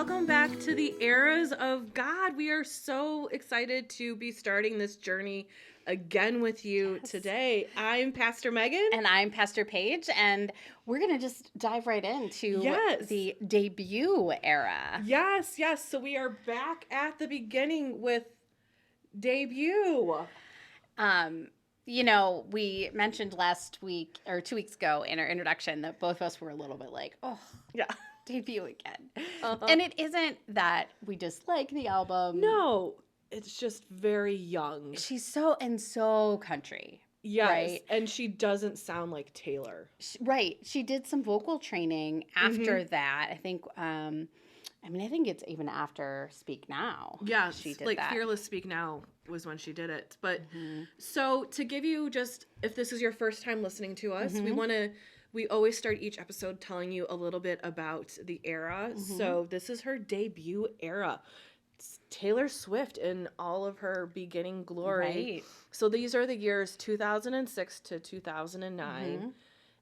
welcome back to the Eras of God. We are so excited to be starting this journey again with you today. I'm Pastor Megan. And I'm Pastor Paige, and we're going to just dive right into the debut era. Yes. So we are back at the beginning with debut. You know, we mentioned last week or 2 weeks ago in our introduction that both of us were a little bit like, oh, yeah, debut again. And it isn't that we dislike the album. No, it's just very young. She's so country. Yes, right? And she doesn't sound like Taylor. Right. She did some vocal training after that. I think, I think it's even after Speak Now. Yeah, she did like that. Fearless Speak Now was when she did it. But so to give you just, if this is your first time listening to us, we always start each episode telling you a little bit about the era. So this is her debut era. It's Taylor Swift in all of her beginning glory. Right. So these are the years 2006 to 2009.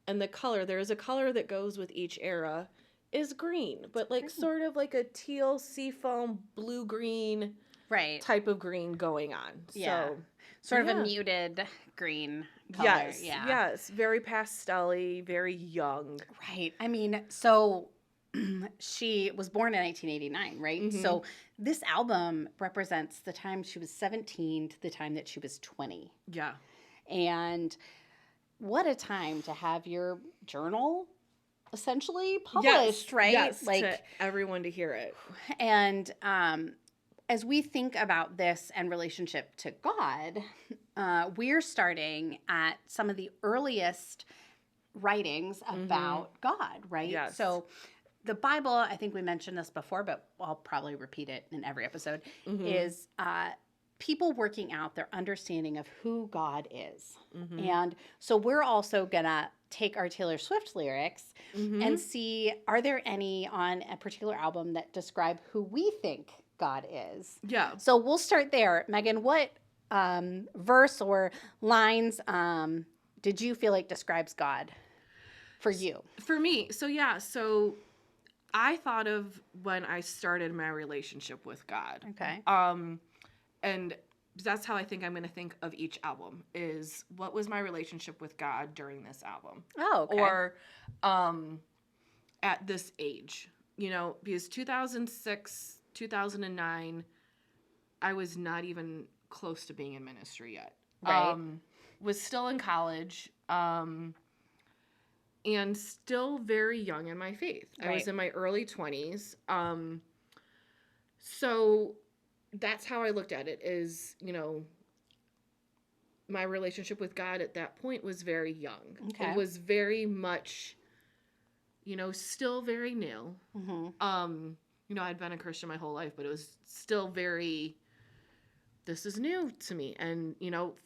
And the color, there is a color that goes with each era, is green. But like sort of like a teal, seafoam, blue-green type of green going on. Yeah. So sort of a muted green color. Yes. Very pastel-y, very young. Right. I mean, so she was born in 1989, right? So this album represents the time she was 17 to the time that she was 20. Yeah. And what a time to have your journal essentially published, right? Yes, like to everyone to hear it. And as we think about this and relationship to God, we're starting at some of the earliest writings about God, right? Yes. So the Bible, I think we mentioned this before, but I'll probably repeat it in every episode, is people working out their understanding of who God is. And so we're also going to take our Taylor Swift lyrics and see, are there any on a particular album that describe who we think God is? Yeah. So we'll start there. Megan, what verse or lines did you feel like describes God for you? For me, so I thought of when I started my relationship with God. Okay. And that's how I think I'm going to think of each album is what was my relationship with God during this album? Oh, okay. Or at this age, because 2006, 2009, I was not even close to being in ministry yet. Right. Was still in college. And still very young in my faith. Right. I was in my early 20s. So that's how I looked at it is, my relationship with God at that point was very young. Okay. It was very much, still very new. I'd been a Christian my whole life, but it was still very, this is new to me. And,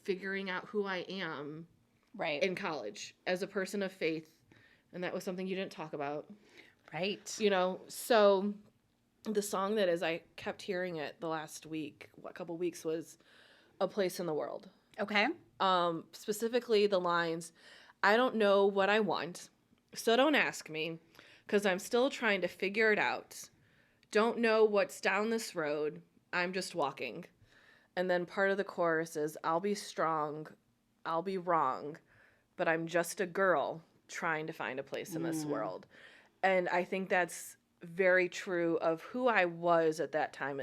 figuring out who I am in college as a person of faith. And that was something you didn't talk about. Right. So the song that as I kept hearing it the last week, couple weeks, was A Place in the World. Okay. Specifically the lines, I don't know what I want, so don't ask me, because I'm still trying to figure it out. Don't know what's down this road, I'm just walking. And then part of the chorus is, I'll be strong, I'll be wrong, but I'm just a girl trying to find a place in this world. And I think that's very true of who I was at that time.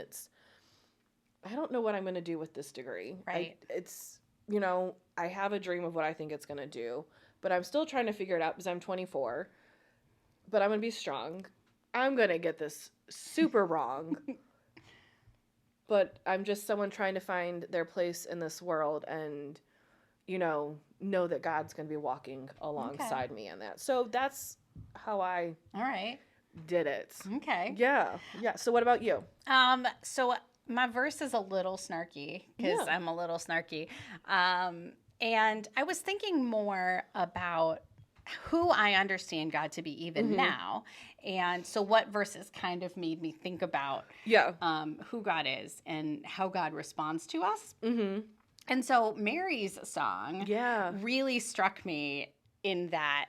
I don't know what I'm going to do with this degree. Right. I have a dream of what I think it's going to do, but I'm still trying to figure it out because I'm 24, but I'm going to be strong. I'm going to get this super wrong, but I'm just someone trying to find their place in this world and, know that God's going to be walking alongside me in that. So that's how I did it. Okay. Yeah. So what about you? So my verse is a little snarky because I'm a little snarky. And I was thinking more about who I understand God to be even now. And so what verses kind of made me think about who God is and how God responds to us. And so Mary's song really struck me in that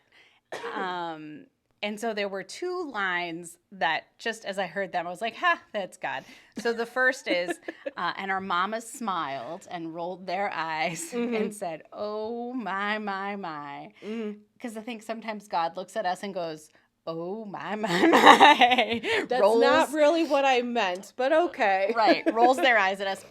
And so there were two lines that just as I heard them, I was like, ha, that's God. So the first is, and our mamas smiled and rolled their eyes and said, oh, my, my. Because I think sometimes God looks at us and goes, oh, my. That's not really what I meant, but okay. Right. Rolls their eyes at us.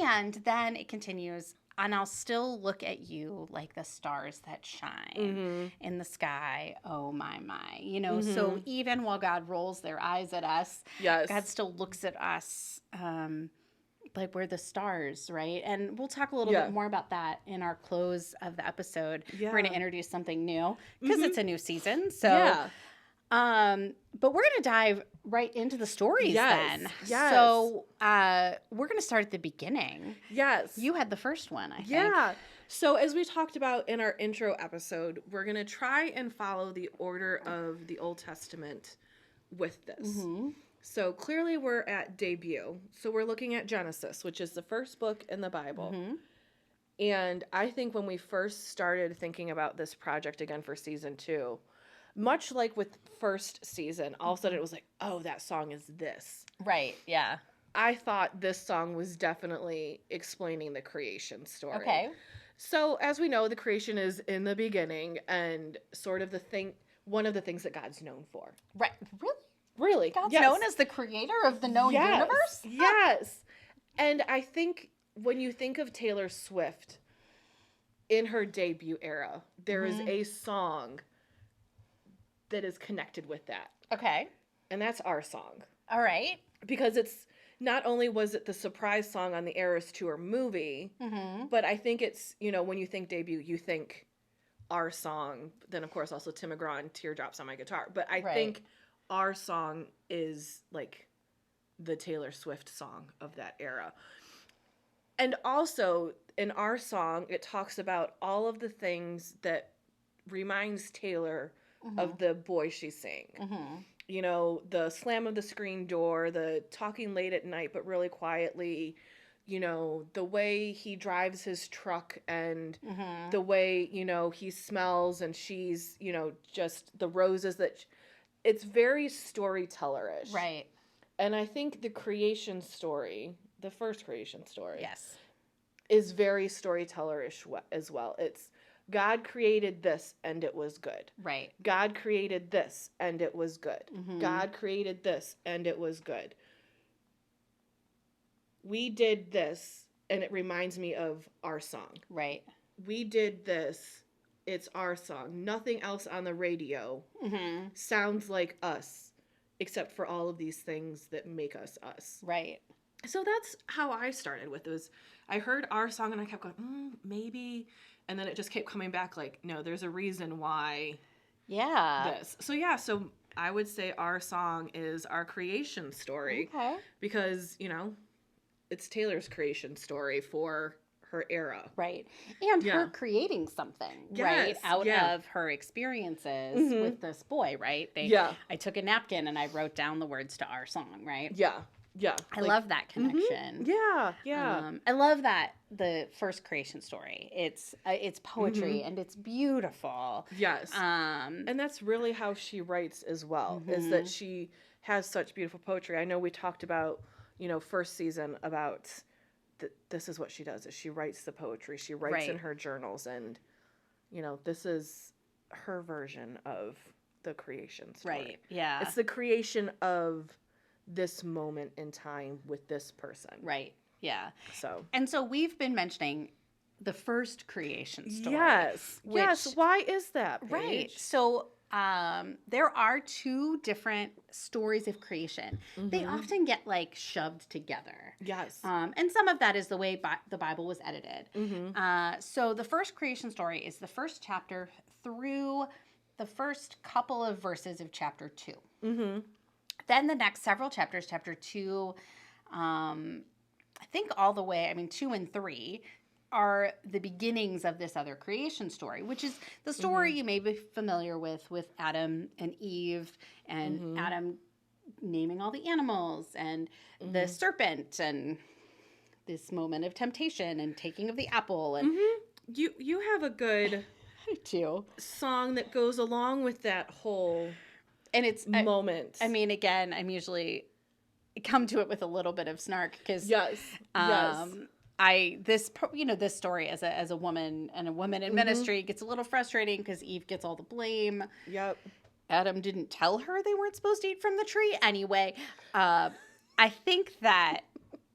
And then it continues, and I'll still look at you like the stars that shine in the sky. Oh, my. You know, so even while God rolls their eyes at us, Yes. God still looks at us like we're the stars, right? And we'll talk a little bit more about that in our close of the episode. Yeah. We're going to introduce something new because it's a new season. So, Yeah. but we're going to dive right into the stories then. Yes. So, we're going to start at the beginning. Yes. You had the first one, I think. Yeah. So as we talked about in our intro episode, we're going to try and follow the order of the Old Testament with this. So clearly we're at debut. So we're looking at Genesis, which is the first book in the Bible. And I think when we first started thinking about this project again for season 2, much like with first season, all of a sudden it was like, oh, that song is this. Right, yeah. I thought this song was definitely explaining the creation story. Okay. So as we know, the creation is in the beginning and sort of one of the things that God's known for. Right. Really? Really? God's yes. known as the creator of the known universe? Yes. And I think when you think of Taylor Swift in her debut era, there is a song that is connected with that. Okay. And that's our song. All right. Because it's not only was it the surprise song on the Eras Tour movie, but I think it's, you know, when you think debut, you think our song, then of course also Tim McGraw and Teardrops on My Guitar. But I think our song is like the Taylor Swift song of that era. And also in our song, it talks about all of the things that reminds Taylor of the boy she's seeing. You know, the slam of the screen door, the talking late at night but really quietly, you know, the way he drives his truck and the way, you know, he smells and she's, you know, just the roses that... It's very storyteller-ish. Right. And I think the creation story, the first creation story... Yes. ...is very storyteller-ish as well. It's God created this and it was good. Right. God created this and it was good. God created this and it was good. We did this and it reminds me of our song. Right. We did this. It's our song. Nothing else on the radio sounds like us except for all of these things that make us us. Right. So that's how I started with this. I heard our song and I kept going, maybe... And then it just kept coming back like, no, there's a reason why this. So yeah, so I would say our song is our creation story. Okay. Because, you know, it's Taylor's creation story for her era. Right. And her creating something, right? Out of her experiences with this boy, right? I took a napkin and I wrote down the words to our song, right? Yeah. Yeah. I love that connection. Yeah. Yeah. I love that the first creation story. It's poetry and it's beautiful. Yes. And that's really how she writes as well, is that she has such beautiful poetry. I know we talked about, you know, first season about this is what she does, is she writes the poetry. She writes in her journals and, you know, this is her version of the creation story. Right. Yeah. It's the creation of this moment in time with this person. Right. Yeah. So we've been mentioning the first creation story. Yes. Yes. Why is that, Paige? Right. So there are two different stories of creation. They often get like shoved together. Yes. And some of that is the way the Bible was edited. So the first creation story is the first chapter through the first couple of verses of chapter 2. Then the next several chapters, chapter 2, I think all the way, 2 and 3, are the beginnings of this other creation story, which is the story you may be familiar with Adam and Eve, and Adam naming all the animals, and the serpent, and this moment of temptation, and taking of the apple. And You have a good I do. song that goes along with that whole And it's moment. I mean, again, I'm usually come to it with a little bit of snark because yes. this story as a woman and a woman in ministry gets a little frustrating because Eve gets all the blame. Yep. Adam didn't tell her they weren't supposed to eat from the tree anyway. I think that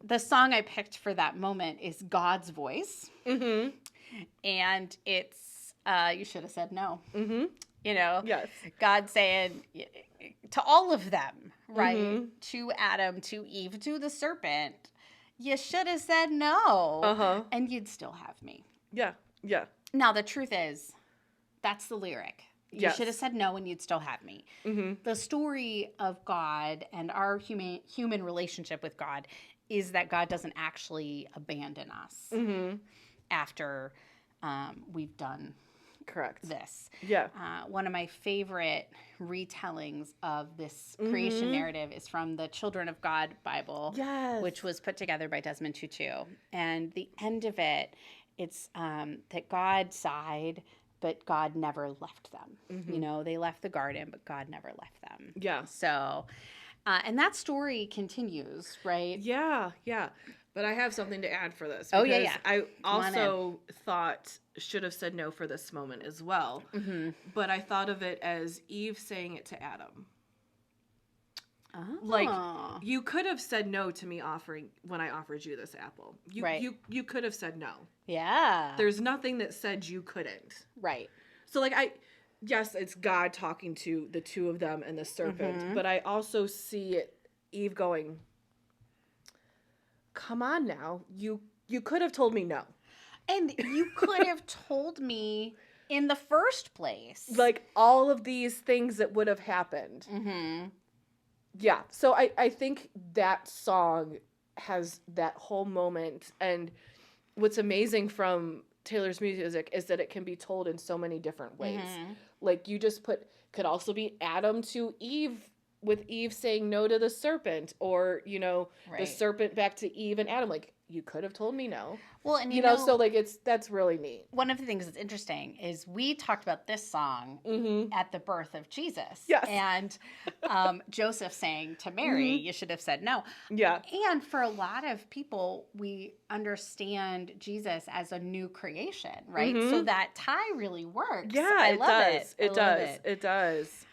the song I picked for that moment is God's voice, and it's you should have said no. Yes. God saying to all of them, right? To Adam, to Eve, to the serpent, you should have said no, and you'd still have me. Yeah. Yeah. Now, the truth is, that's the lyric. You Yes. should have said no, and you'd still have me. The story of God and our human relationship with God is that God doesn't actually abandon us after we've done Correct. this. Yeah. One of my favorite retellings of this creation narrative is from the Children of God Bible, Yes. which was put together by Desmond Tutu. And the end of it, it's that God sighed, but God never left them. They left the garden, but God never left them. Yeah. So, and that story continues, right? Yeah. Yeah. But I have something to add for this. Oh, yeah. I also thought should have said no for this moment as well. But I thought of it as Eve saying it to Adam. Like, you could have said no to me when I offered you this apple. You could have said no. Yeah. There's nothing that said you couldn't. Right. So, yes, it's God talking to the two of them and the serpent, but I also see Eve going, come on now. You could have told me no. And you could have told me in the first place. Like, all of these things that would have happened. Yeah. So I think that song has that whole moment. And what's amazing from Taylor's music is that it can be told in so many different ways. Like, you just could also be Adam to Eve, with Eve saying no to the serpent, or, the serpent back to Eve and Adam. Like, you could have told me no. Well, and so that's really neat. One of the things that's interesting is we talked about this song at the birth of Jesus. Yes. And Joseph saying to Mary, you should have said no. Yeah. And for a lot of people, we understand Jesus as a new creation, right? So that tie really works. Yeah, it does. It does.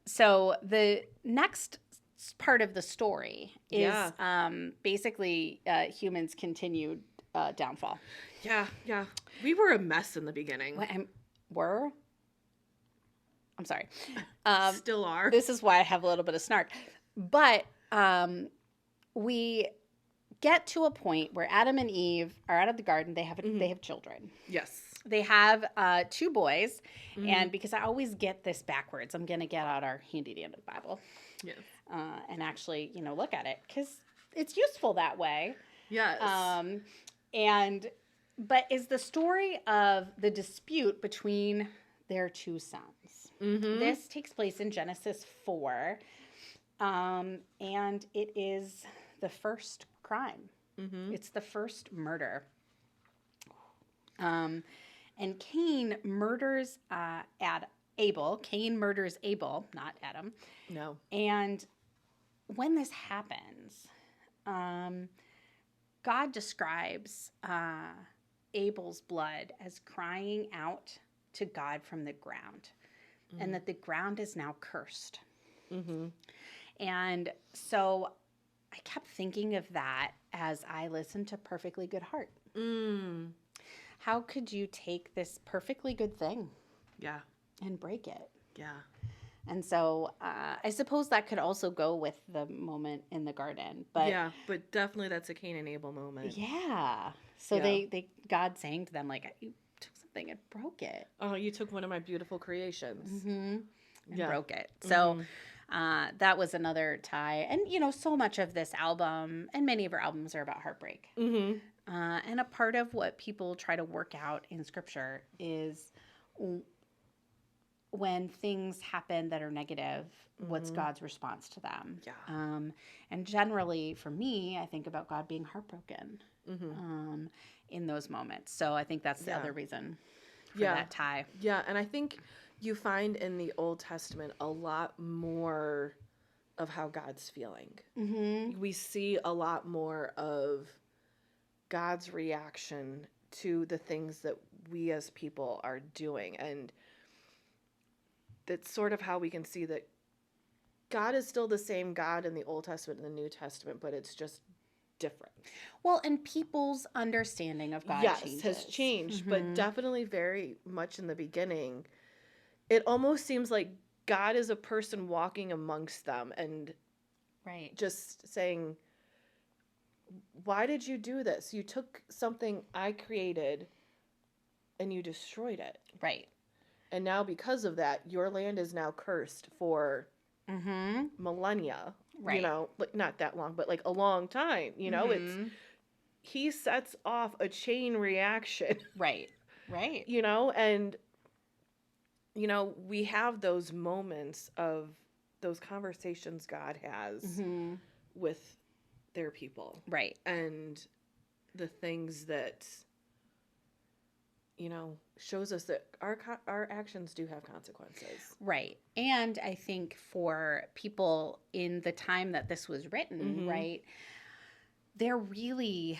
So the next part of the story is basically humans' continued downfall. Yeah. We were a mess in the beginning. I'm sorry. Still are. This is why I have a little bit of snark. But we get to a point where Adam and Eve are out of the garden. They have children. Yes. They have 2 boys. And because I always get this backwards, I'm going to get out our handy dandy Bible. Yes. And actually, look at it, because it's useful that way. Yes. But is the story of the dispute between their 2 sons. This takes place in Genesis 4, and it is the first crime. It's the first murder. And Cain murders Abel. Cain murders Abel, not Adam. No. And when this happens, God describes Abel's blood as crying out to God from the ground, and that the ground is now cursed. And so I kept thinking of that as I listened to Perfectly Good Heart. How could you take this perfectly good thing and break it? Yeah. And so I suppose that could also go with the moment in the garden. But yeah, but definitely that's a Cain and Abel moment. Yeah. So they God saying to them, like, you took something and broke it. Oh, you took one of my beautiful creations. And broke it. So that was another tie. And, so much of this album, and many of our albums, are about heartbreak. And a part of what people try to work out in Scripture is when things happen that are negative, what's God's response to them? Yeah. And generally, for me, I think about God being heartbroken in those moments. So I think that's the other reason for that tie. Yeah, and I think, you find in the Old Testament a lot more of how God's feeling. Mm-hmm. We see a lot more of God's reaction to the things that we as people are doing. And that's sort of how we can see that God is still the same God in the Old Testament and the New Testament, but it's just different. Well, and people's understanding of God Yes, changes. has changed, Mhm. but definitely very much in the beginning. It almost seems like God is a person walking amongst them and Right. just saying, why did you do this? You took something I created and you destroyed it. Right. And now because of that, your land is now cursed for Mm-hmm. millennia. Right. You know, like not that long, but like a long time. You know, Mhm. he sets off a chain reaction. Right. Right. You know, and we have those moments of those conversations God has Mm-hmm. with their people. Right. And the things that shows us that our actions do have consequences. Right. And I think for people in the time that this was written, Mhm. right, they're really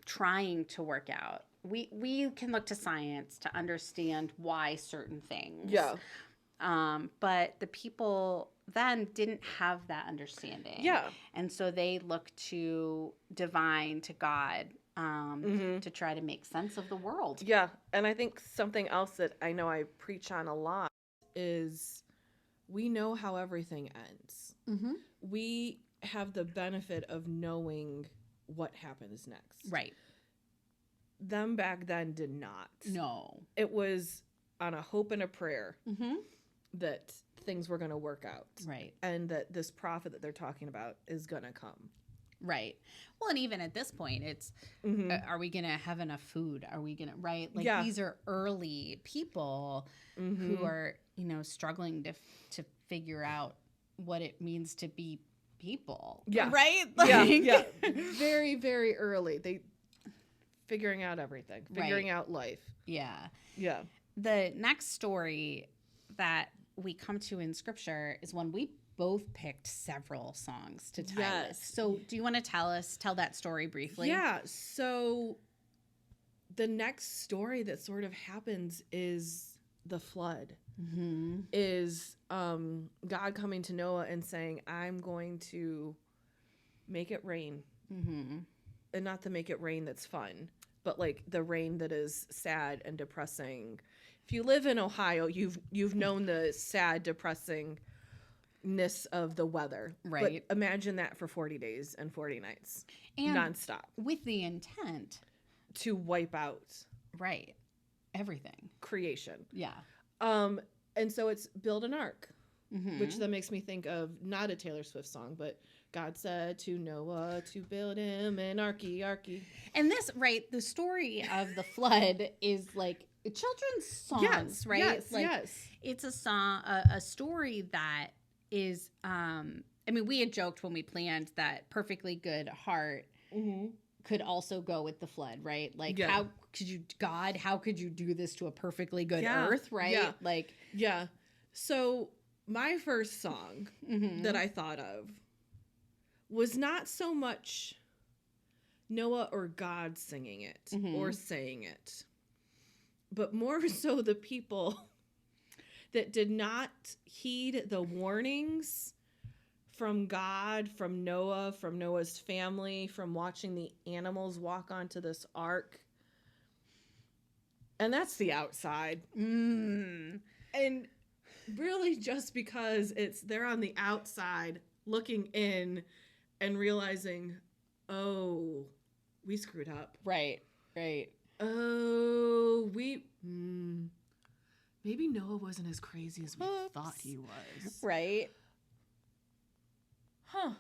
trying to work out. We can look to science to understand why certain things. Yeah. But the people then didn't have that understanding. Yeah. And so they look to divine, to God, Mhm. to try to make sense of the world. Yeah, and I think something else that I know I preach on a lot is we know how everything ends. Mm-hmm. We have the benefit of knowing what happens next. Right. Them back then did not. No. It was on a hope and a prayer Mm-hmm. that things were going to work out. Right. And that this prophet that they're talking about is going to come. Right. Well, and even at this point, it's Mhm. are we going to have enough food? Are we going to, right? Like Yeah. these are early people Mhm. who are, struggling to figure out what it means to be people. Yeah. Right? Yeah. Very, very early. They figuring out everything, figuring out life. Yeah. Yeah. The next story that we come to in scripture is one we both picked several songs to tie Yes. with. So do you want to tell that story briefly? Yeah. So the next story that sort of happens is the flood. Mm-hmm. Is God coming to Noah and saying, I'm going to make it rain. Mm-hmm. And not to make it rain that's fun, but like the rain that is sad and depressing. If you live in Ohio, you've known the sad, depressingness of the weather. Right. But imagine that for 40 days and 40 nights. And nonstop. with the intent To wipe out right everything. creation. Yeah. And so it's build an ark, Mm-hmm. which then makes me think of not a Taylor Swift song, but God said to Noah to build him an arky. And this, right, the story of the flood is like a children's songs, Yes, right? yes, like, yes. It's a song, a story that is, I mean, we had joked when we planned that Perfectly Good Heart Mm-hmm. could also go with the flood, right? Like, Yeah. how could you do this to a perfectly good Yeah, earth, right? yeah. Like, Yeah. So my first song mhm. that I thought of was not so much Noah or God singing it Mhm. or saying it, but more so the people that did not heed the warnings from God, from Noah, from Noah's family, from watching the animals walk onto this ark. And that's the outside. Mm. And really just because they're on the outside looking in and realizing, oh, we screwed up. Right. Oh, maybe Noah wasn't as crazy as we Oops. thought he was. Right. Huh.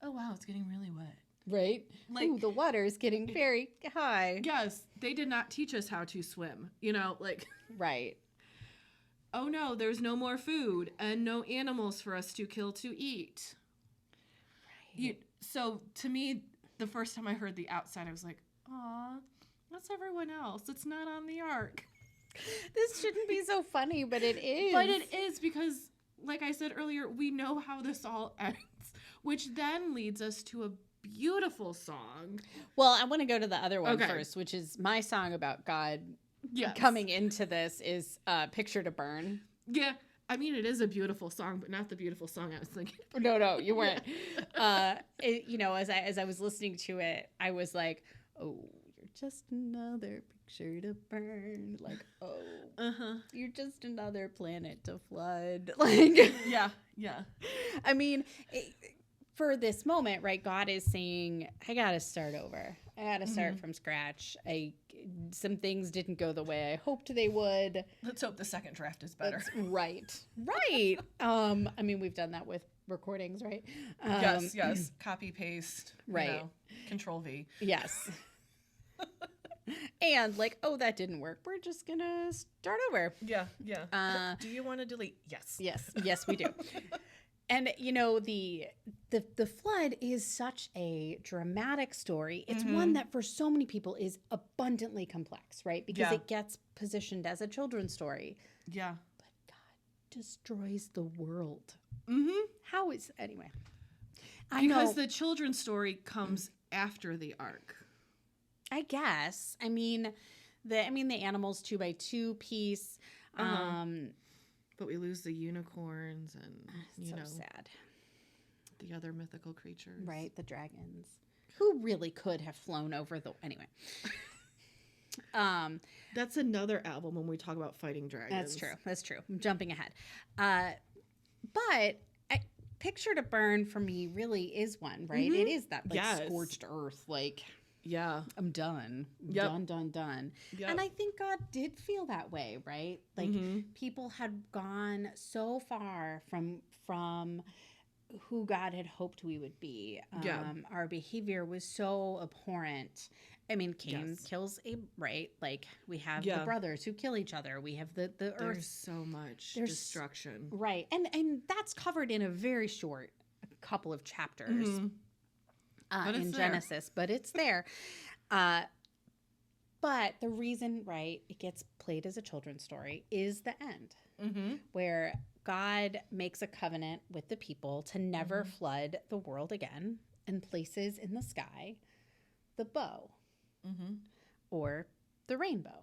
Oh, wow, it's getting really wet. Right. Like- Ooh, the water's getting very high. Yes, they did not teach us how to swim. Like, Right. oh no, there's no more food and no animals for us to kill to eat. So to me, the first time I heard the outside, I was like, aw, that's everyone else. It's not on the ark. This shouldn't be so funny, but it is. But it is because, like I said earlier, we know how this all ends, which then leads us to a beautiful song. Well, I want to go to the other one Okay. first, which is my song about God Yes. coming into this is Picture to Burn. Yeah. I mean, it is a beautiful song, but not the beautiful song I was thinking. No, you weren't. You know, as I was listening to it, I was like, oh, you're just another picture to burn. Like, oh, Uh-huh. you're just another planet to flood. Like, Yeah. Yeah. I mean, for this moment, right, God is saying, I got to start over. I got to start from scratch. Some things didn't go the way I hoped they would. Let's hope the second draft is better. That's right. Right. I mean, we've done that with recordings, right? Yes. Copy, paste. Right. Control V. Yes. And like, oh, that didn't work. We're just going to start over. Yeah. Do you want to delete? Yes. Yes, we do. And you know, the flood is such a dramatic story. It's one that for so many people is abundantly complex, right? Because it gets positioned as a children's story. Yeah. But God destroys the world. Mm-hmm. How is anyway? Because the children's story comes after the ark. I guess. I mean the animals 2x2 piece. But we lose the unicorns and So sad. the other mythical creatures. Right, the dragons. Who really could have flown over the anyway. That's another album when we talk about fighting dragons. That's true. I'm jumping ahead. But Picture to Burn for me really is one, right? It is that like scorched earth, like Yeah. I'm done. Yep. Done. Yep. And I think God did feel that way, right? Like people had gone so far from who God had hoped we would be. Our behavior was so abhorrent. I mean, Cain kills Abel, right? Like we have the brothers who kill each other. We have the There's earth. so much destruction. Right. And that's covered in a very short couple of chapters. But it's in there. Genesis, but it's there. But the reason, right, it gets played as a children's story is the end, where God makes a covenant with the people to never flood the world again and places in the sky the bow or the rainbow.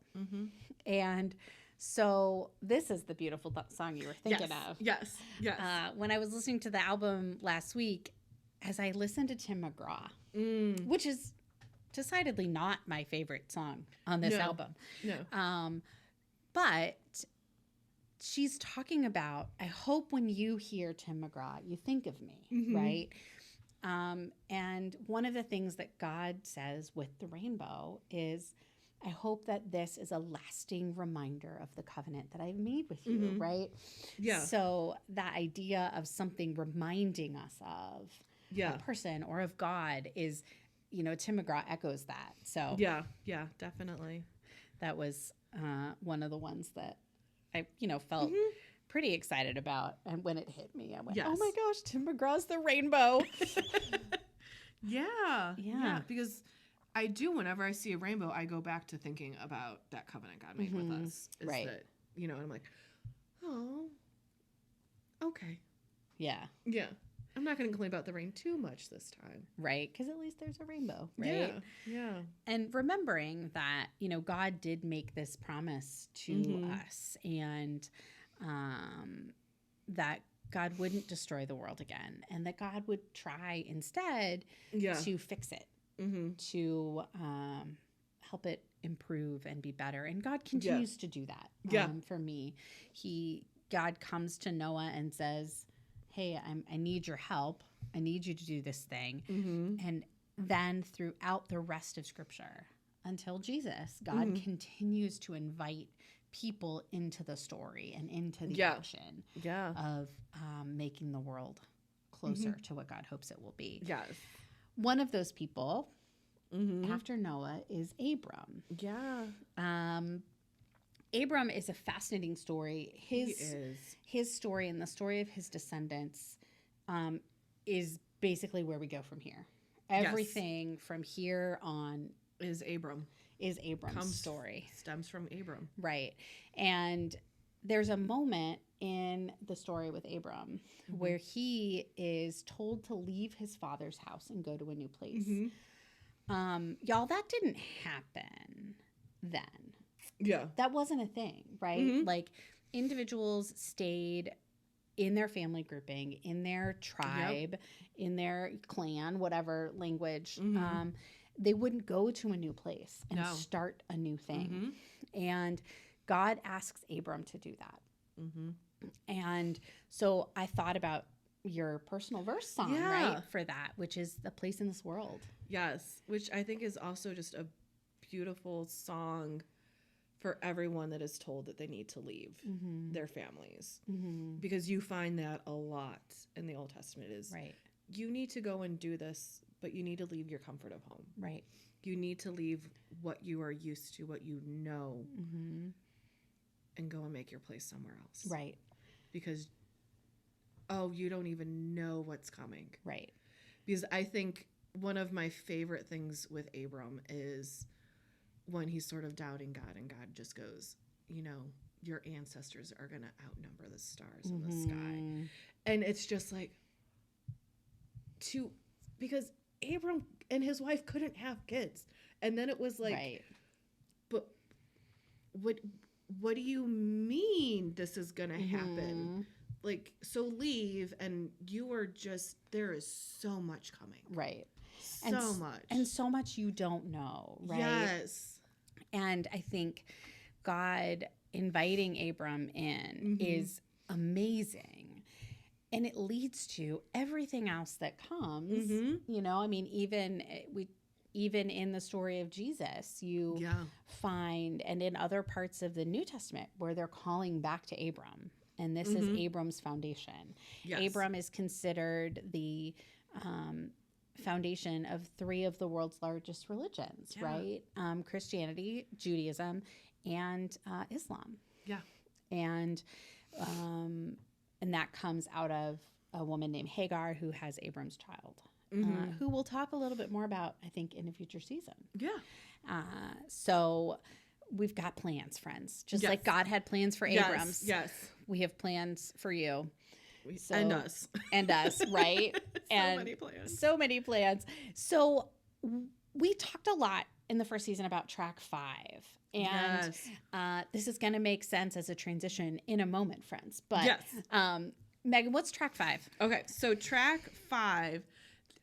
And so this is the beautiful song you were thinking of. Yes. When I was listening to the album last week, as I listened to Tim McGraw, which is decidedly not my favorite song on this album. No. But she's talking about, I hope when you hear Tim McGraw, you think of me, right? And one of the things that God says with the rainbow is, I hope that this is a lasting reminder of the covenant that I've made with you, right? Yeah. So that idea of something reminding us of a person or of God is, you know, Tim McGraw echoes that. So Yeah, definitely. that was one of the ones that I, felt pretty excited about. And when it hit me, I went, oh my gosh, Tim McGraw's The Rainbow. Yeah. Because I do, whenever I see a rainbow, I go back to thinking about that covenant God made with us. Is Right. That, and I'm like, oh, okay. Yeah. Yeah. I'm not going to complain about the rain too much this time. Right. Because at least there's a rainbow, right? Yeah. And remembering that, God did make this promise to us and that God wouldn't destroy the world again and that God would try instead to fix it, to help it improve and be better. And God continues to do that for me. God comes to Noah and says, hey, I need your help. I need you to do this thing. And then throughout the rest of Scripture, until Jesus, God continues to invite people into the story and into the action of making the world closer to what God hopes it will be. Yes. One of those people after Noah is Abram. Yeah. Abram is a fascinating story. His story and the story of his descendants is basically where we go from here. Everything from here on Is Abram. is Abram's story. Stems from Abram. Right. And there's a moment in the story with Abram where he is told to leave his father's house and go to a new place. Y'all, that didn't happen then. Yeah. That wasn't a thing, right? Like, individuals stayed in their family grouping, in their tribe, in their clan, whatever language. They wouldn't go to a new place and start a new thing. And God asks Abram to do that. And so I thought about your personal verse song, right, for that, which is The Place in This World. Yes, which I think is also just a beautiful song for everyone that is told that they need to leave their families. Because you find that a lot in the Old Testament is, you need to go and do this, but you need to leave your comfort of home. Right. You need to leave what you are used to, what you know, and go and make your place somewhere else. Right. Because, you don't even know what's coming. Right. Because I think one of my favorite things with Abram is when he's sort of doubting God, and God just goes, your ancestors are going to outnumber the stars in the sky. And it's just like, because Abram and his wife couldn't have kids. And then it was like, but what do you mean this is going to happen? Like, so leave, and you are just, there is so much coming. Right. So much. And so much you don't know, right? Yes. And I think God inviting Abram in is amazing. And it leads to everything else that comes. I mean, even in the story of Jesus, you find, and in other parts of the New Testament, where they're calling back to Abram. And this is Abram's foundation. Yes. Abram is considered the foundation of 3 of the world's largest religions, right? Christianity, Judaism, and Islam. Yeah. And that comes out of a woman named Hagar who has Abram's child, who we'll talk a little bit more about, I think, in a future season. Yeah. So we've got plans, friends. Just like God had plans for Abrams. Yes. We have plans for you. And us. And us, right? So many plans. So we talked a lot in the first season about track 5. And this is going to make sense as a transition in a moment, friends. But Megan, what's track 5? Okay, so track 5,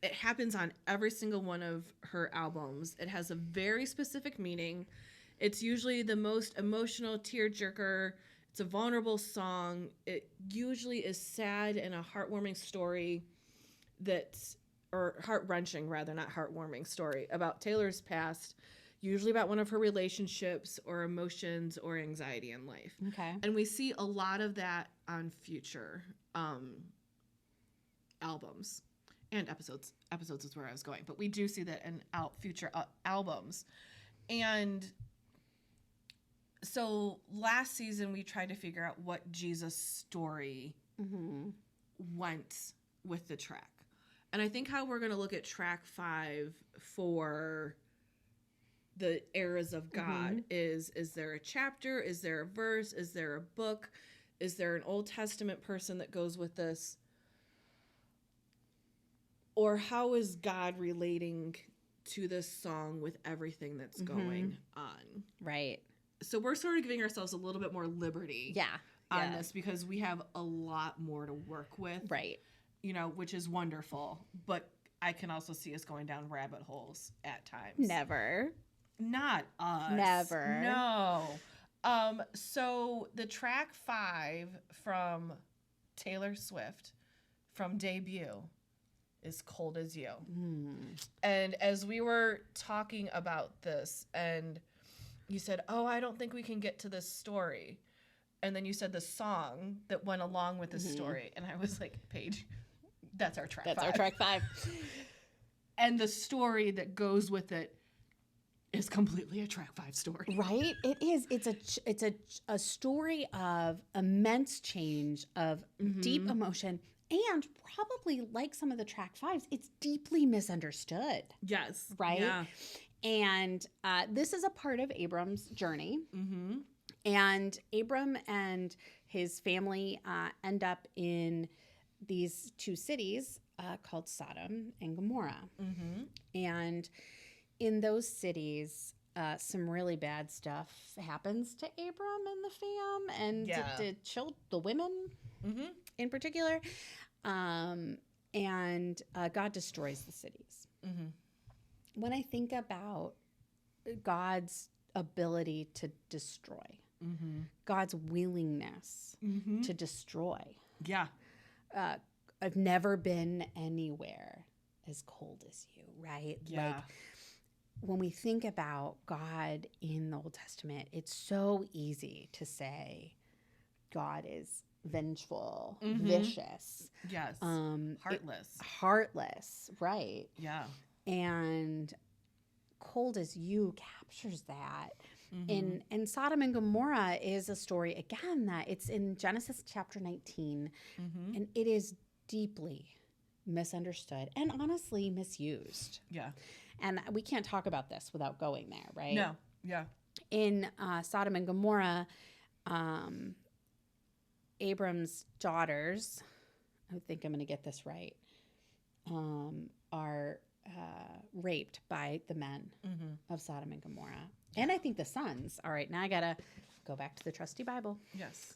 it happens on every single one of her albums. It has a very specific meaning. It's usually the most emotional tearjerker. It's a vulnerable song. It usually is sad and a heartwarming story or heart-wrenching rather, not heartwarming story about Taylor's past, usually about one of her relationships or emotions or anxiety in life. Okay. And we see a lot of that on future albums and episodes. Episodes is where I was going, but we do see that in future albums. And so last season, we tried to figure out what Jesus' story went with the track. And I think how we're going to look at track 5 for the eras of God is there a chapter? Is there a verse? Is there a book? Is there an Old Testament person that goes with this? Or how is God relating to this song with everything that's going on? Right. So we're sort of giving ourselves a little bit more liberty on this because we have a lot more to work with. Right. Which is wonderful. But I can also see us going down rabbit holes at times. Never. Not us. Never. No. So the track 5 from Taylor Swift from Debut is Cold as You. And as we were talking about this and you said, I don't think we can get to this story. And then you said the song that went along with the story. And I was like, Paige, that's our track 5. That's our track 5. And the story that goes with it is completely a track 5 story. Right? It is. It's a story of immense change, of deep emotion, and probably like some of the track 5s, it's deeply misunderstood. Yes. Right? Yeah. And this is a part of Abram's journey. Mm-hmm. And Abram and his family end up in these two cities called Sodom and Gomorrah. Mm-hmm. And in those cities, some really bad stuff happens to Abram and the fam and the women Mm-hmm. in particular. And God destroys the cities. Mm-hmm. When I think about God's ability to destroy, Mm-hmm. God's willingness Mm-hmm. to destroy, Yeah. I've never been anywhere as cold as you, right? Yeah. Like when we think about God in the Old Testament, it's so easy to say God is vengeful, Mhm. vicious, Yes. Heartless. heartless, right? Yeah. And cold as you captures that. Mm-hmm. And Sodom and Gomorrah is a story, again, that it's in Genesis chapter 19, Mm-hmm. and it is deeply misunderstood and honestly misused. Yeah. And we can't talk about this without going there, right? No. Yeah. In Sodom and Gomorrah, Abram's daughters, I think I'm going to get this right, are raped by the men Mm-hmm. of Sodom and Gomorrah. And I think the sons. All right, now I got to go back to the trusty Bible. Yes.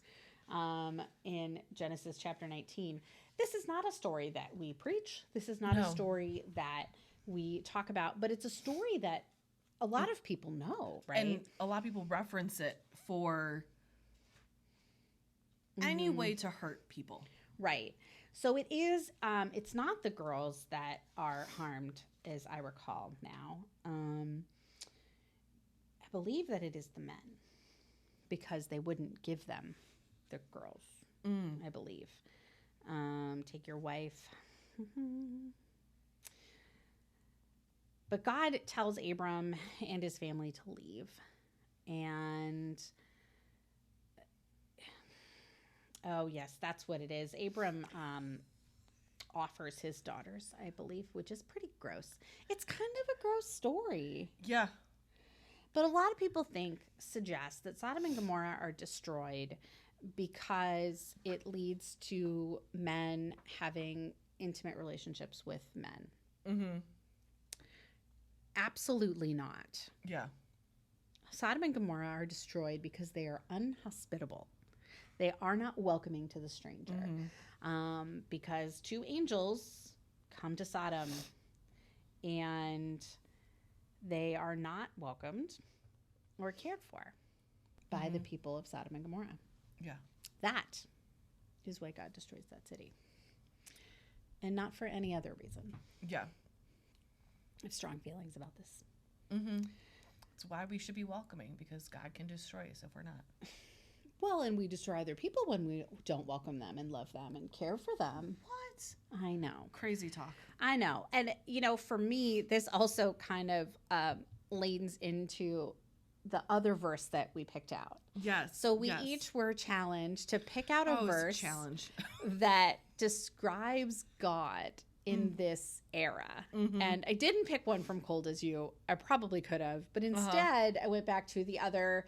In Genesis chapter 19. This is not a story that we preach. This is not a No. story that we talk about, but it's a story that a lot of people know, right? And a lot of people reference it for any Mhm. way to hurt people. Right. So it is, it's not the girls that are harmed, as I recall now. I believe that it is the men because they wouldn't give them the girls, Mm. I believe. Take your wife. But God tells Abram and his family to leave. And oh, yes, that's what it is. Abram offers his daughters, I believe, which is pretty gross. It's kind of a gross story. Yeah. But a lot of people suggest that Sodom and Gomorrah are destroyed because it leads to men having intimate relationships with men. Mm-hmm. Absolutely not. Yeah. Sodom and Gomorrah are destroyed because they are unhospitable. They are not welcoming to the stranger. Mm-hmm. Because two angels come to Sodom and they are not welcomed or cared for by the people of Sodom and Gomorrah. Yeah. That is why God destroys that city. And not for any other reason. Yeah. I have strong feelings about this. Mm-hmm. It's why we should be welcoming, because God can destroy us if we're not. Well, and we destroy other people when we don't welcome them and love them and care for them. What? I know. Crazy talk. I know. And, for me, this also kind of leans into the other verse that we picked out. Yes. So we each were challenged to pick out a verse challenge that describes God in this era. Mm-hmm. And I didn't pick one from Cold as You. I probably could have. But instead, I went back to the other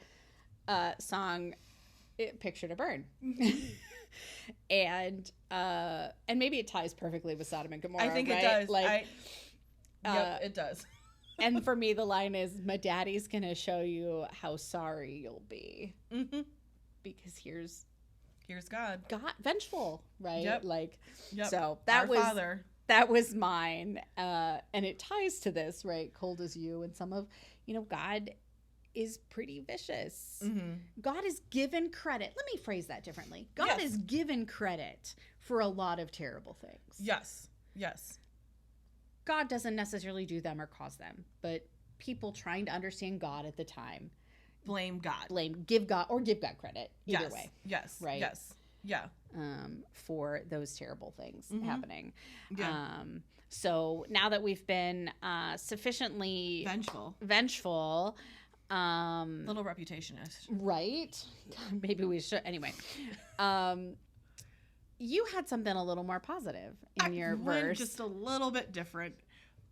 song, Picture to Burn. and maybe it ties perfectly with Sodom and Gomorrah. I think right? it does. Like, Yep, it does. and for me, the line is, "My daddy's gonna show you how sorry you'll be," Mm-hmm. because here's God. God, vengeful, right? Yep. Like, Yep. so Our Father. that was mine, and it ties to this, right? Cold as You, and some of, God is pretty vicious. Mm-hmm. God is given credit. Let me phrase that differently. God Yes. is given credit for a lot of terrible things. Yes. Yes. God doesn't necessarily do them or cause them, but people trying to understand God at the time Blame God. give God credit. Either Yes. way, Yes. Right. Yes. Yeah. for those terrible things Mhm. happening. Yeah. So now that we've been sufficiently vengeful, Little reputationist. right? Maybe we should. Anyway, you had something a little more positive in your Went verse. just a little bit different.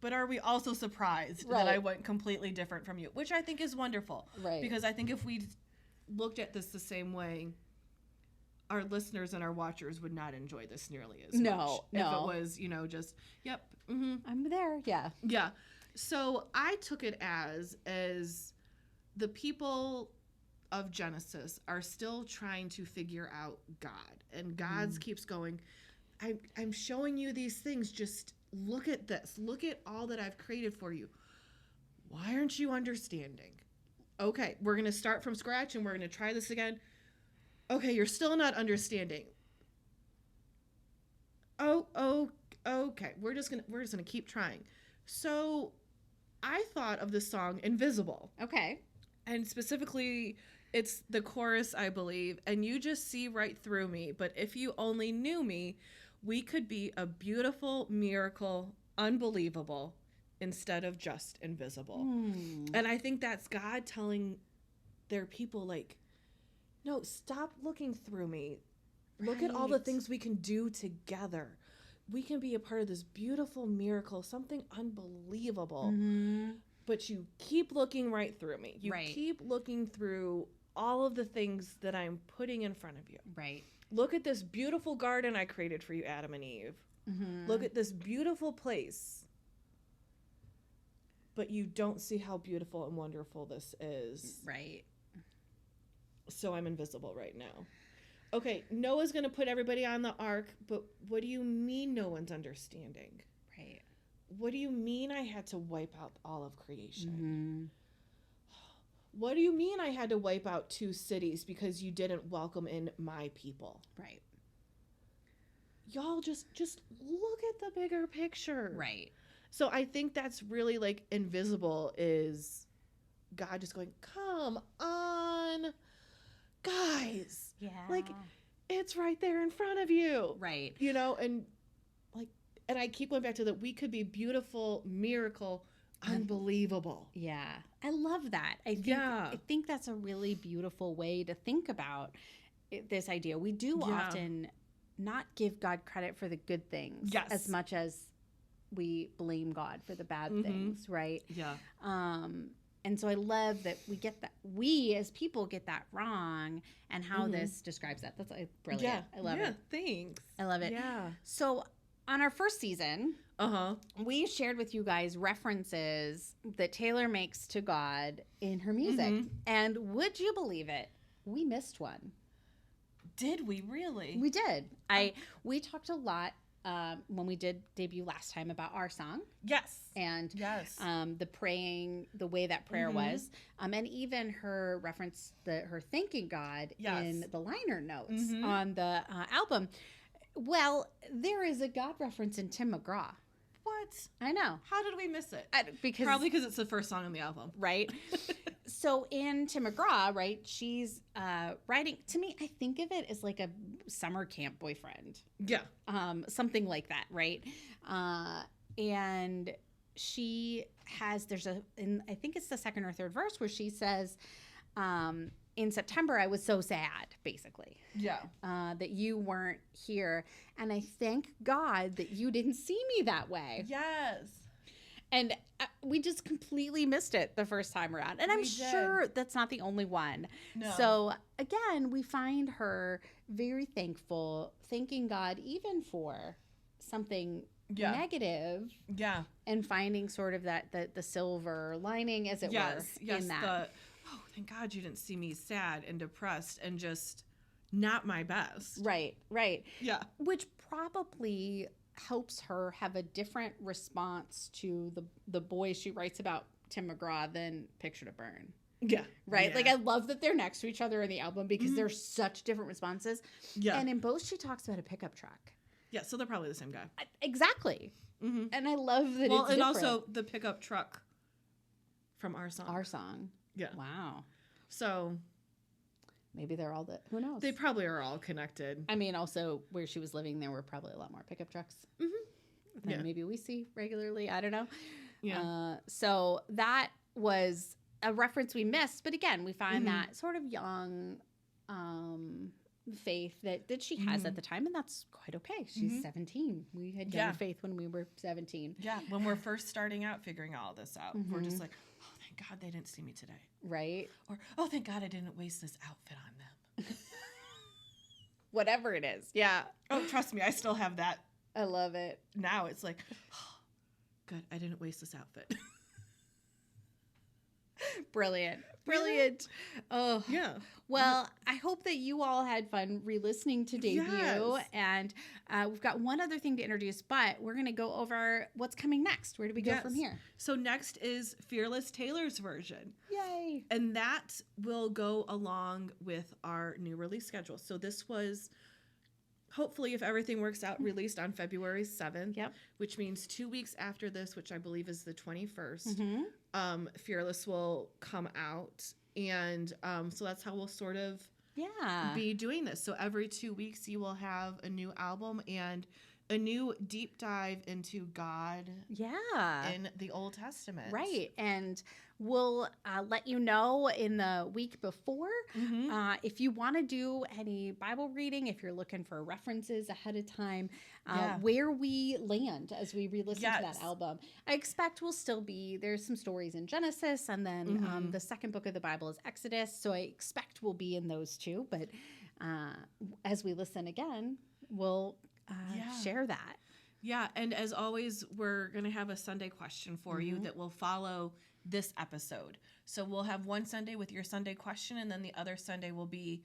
but are we also surprised Right. that I went completely different from you? Which I think is wonderful. Right. Because I think if we looked at this the same way, our listeners and our watchers would not enjoy this nearly as No, much. no. If it was, just, yep, mm-hmm. I'm there. Yeah. Yeah. So I took it as the people of Genesis are still trying to figure out God. And God keeps going, I'm showing you these things. Just look at this. Look at all that I've created for you. Why aren't you understanding? Okay, we're going to start from scratch and we're going to try this again. Okay, you're still not understanding. Oh, okay. We're just gonna keep trying. So I thought of the song Invisible. Okay. And specifically, it's the chorus, I believe. And you just see right through me. But if you only knew me, we could be a beautiful miracle, unbelievable, instead of just invisible. And I think that's God telling their people, like, no, stop looking through me. Look at all the Right. things we can do together. We can be a part of this beautiful miracle, something unbelievable. But you keep looking right through me. You Right. keep looking through all of the things that I'm putting in front of you. Right. Look at this beautiful garden I created for you, Adam and Eve. Look at this beautiful place. But you don't see how beautiful and wonderful this is. Right. So I'm invisible right now. Okay, Noah's going to put everybody on the ark, but what do you mean no one's understanding? Right. What do you mean I had to wipe out all of creation? Mm-hmm. What do you mean I had to wipe out 2 cities because you didn't welcome in my people? Right. Y'all just look at the bigger picture. Right. So I think that's really like invisible is God just going, come on, guys. Yeah. Like, it's right there in front of you. right. And like, and I keep going back to that we could be beautiful, miracle, unbelievable. Yeah. I love that. Yeah. I think that's a really beautiful way to think about this idea. We do Yeah. often not give God credit for the good things Yes. as much as we blame God for the bad Mhm. things, right? Yeah. And so I love that we as people get that wrong, and how Mhm. this describes that. That's brilliant. I love it. Thanks. I love it. Yeah. So on our first season, Uh-huh. we shared with you guys references that Taylor makes to God in her music. Mhm. And would you believe it? We missed one. Did we really? We did. We talked a lot when we did debut last time about our song Yes. and Yes. the way that prayer Mhm. was, and even her reference her thanking God Yes. in the liner notes Mhm. on the album. Well, there is a God reference in Tim McGraw. What? I know. How did we miss it? Because Probably because it's the first song on the album. right? So in Tim McGraw, right, she's writing, to me, I think of it as like a summer camp boyfriend, Yeah. something like that, right? And she has, I think it's the second or third verse where she says, in September, I was so sad, basically, Yeah. that you weren't here. And I thank God that you didn't see me that way. Yes. And we just completely missed it the first time around. And I'm We did. sure that's not the only one. No. So again, we find her very thankful, thanking God even for something Yeah. negative, Yeah. and finding sort of the silver lining, as it Yes. were, Yes. in that. Thank God you didn't see me sad and depressed and just not my best. Right, right. Yeah. Which probably helps her have a different response to the boys she writes about, Tim McGraw, than Picture to Burn. Yeah. Right? Yeah. Like, I love that they're next to each other in the album because Mhm. they're such different responses. Yeah. And in both, she talks about a pickup truck. Yeah. So they're probably the same guy. Exactly. Mm-hmm. And I love that Well, it's and different. also the pickup truck from our song. Our song. Yeah. Wow. So Maybe they're all who knows? they probably are all connected. I mean, also, where she was living, there were probably a lot more pickup trucks Mhm. than Yeah. maybe we see regularly. I don't know. Yeah. So that was a reference we missed. But again, we find Mhm. that sort of young faith that she has at the time, and that's quite okay. She's 17. We had younger faith when we were 17. Yeah, when we're first starting out figuring all this out, we're just like, oh, thank God they didn't see me today. Right? Or, oh, thank God I didn't waste this outfit on them. Whatever it is. Yeah. Oh, trust me, I still have that. I love it. Now it's like, oh, good, I didn't waste this outfit. Brilliant. Brilliant. Oh, Yeah. well, I hope that you all had fun re-listening to Debut. Yes. And we've got one other thing to introduce, but we're going to go over what's coming next. Where do we go from here? So next is Fearless Taylor's version. Yay. And that will go along with our new release schedule. So this was, hopefully, if everything works out, released on February 7th. Yep. Which means 2 weeks after this, which I believe is the 21st, Mm-hmm. Fearless will come out. And so that's how we'll sort of Yeah. be doing this. So every 2 weeks, you will have a new album and a new deep dive into God Yeah. in the Old Testament. Right. And we'll let you know in the week before if you want to do any Bible reading, if you're looking for references ahead of time, where we land as we re-listen to that album. I expect we'll still be, there's some stories in Genesis, and then the second book of the Bible is Exodus. So I expect we'll be in those too. But as we listen again, we'll share that. Yeah, and as always, we're going to have a Sunday question for you that will follow this episode. So we'll have one Sunday with your Sunday question, and then the other Sunday will be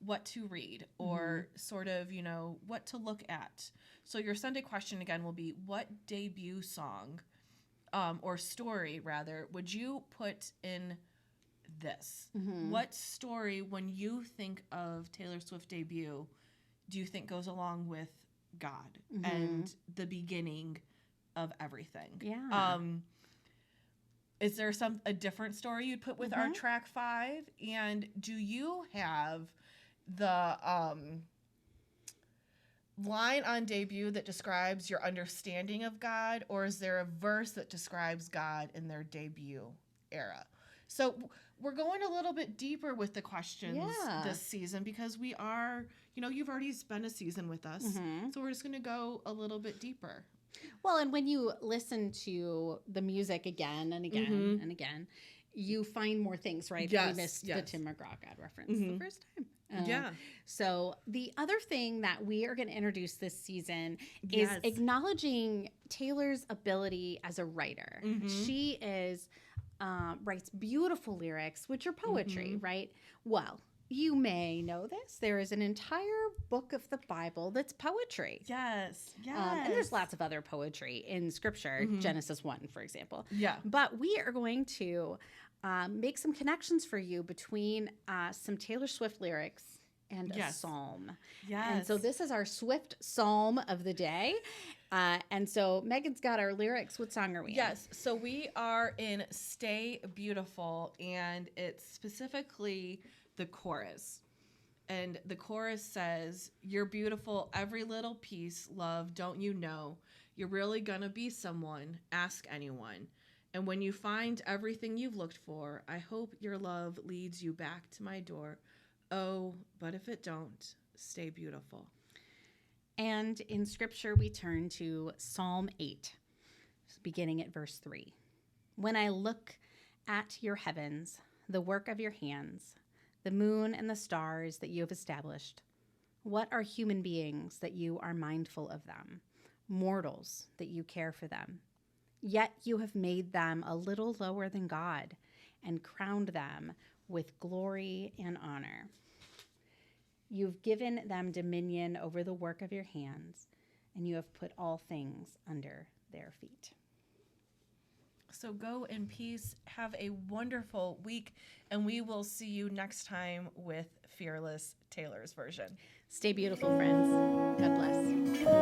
what to read or sort of, you know, what to look at. So your Sunday question, again, will be what debut song or story, rather, would you put in this? What story, when you think of Taylor Swift debut, do you think goes along with God and the beginning of everything? Yeah. Is there a different story you'd put with our track 5? And do you have the line on debut that describes your understanding of God, or is there a verse that describes God in their debut era? So we're going a little bit deeper with the questions this season because we are, you know, you've already spent a season with us. So we're just going to go a little bit deeper. Well, and when you listen to the music again and again and again, you find more things, right? Yes, We missed the Tim McGraw God reference the first time. Yeah. So the other thing that we are going to introduce this season is acknowledging Taylor's ability as a writer. She writes beautiful lyrics, which are poetry, right? Well, you may know this. There is an entire book of the Bible that's poetry. Yes. And there's lots of other poetry in Scripture, Genesis 1, for example. Yeah. But we are going to make some connections for you between some Taylor Swift lyrics and a psalm. Yes. And so this is our Swift psalm of the day. And so Megan's got our lyrics. What song are we in? Yes. So we are in Stay Beautiful, and it's specifically the chorus. And the chorus says, "You're beautiful, every little piece, love, don't you know? You're really gonna be someone, ask anyone. And when you find everything you've looked for, I hope your love leads you back to my door. Oh, but if it don't, stay beautiful." And in Scripture, we turn to Psalm 8, beginning at verse 3. When I look at your heavens, the work of your hands, the moon and the stars that you have established, what are human beings that you are mindful of them, mortals that you care for them? Yet you have made them a little lower than God and crowned them with glory and honor. You've given them dominion over the work of your hands, and you have put all things under their feet. So go in peace. Have a wonderful week, and we will see you next time with Fearless Taylor's version. Stay beautiful, friends. God bless.